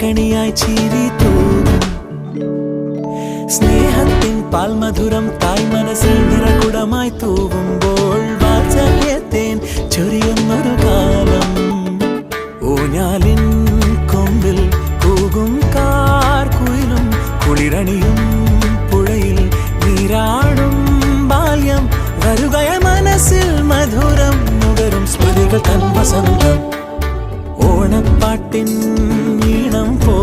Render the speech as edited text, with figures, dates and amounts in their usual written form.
കണിയായി ചിരി തൂകും. സ്നേഹത്തിൻ പാൽമധുരം തായ് മനസ്സിൽ നിറകുടമായി തൂവുമ്പോൾ വാത്സല്യത്തേൻ ചൊരിയുന്നൊരു കാലം. ഊഞ്ഞാലിൻ കൊമ്പിൽ കൂകും കാർക്കുയിലും കുളിരണിയും പുഴയിൽ നീരാടും ബാല്യം. വരുകയ മനസ്സിൽ മധുരം നുകരും സ്മൃതികൾ തൻ വസന്തം. ഓണപ്പാട്ടിൻ ഈണം പോ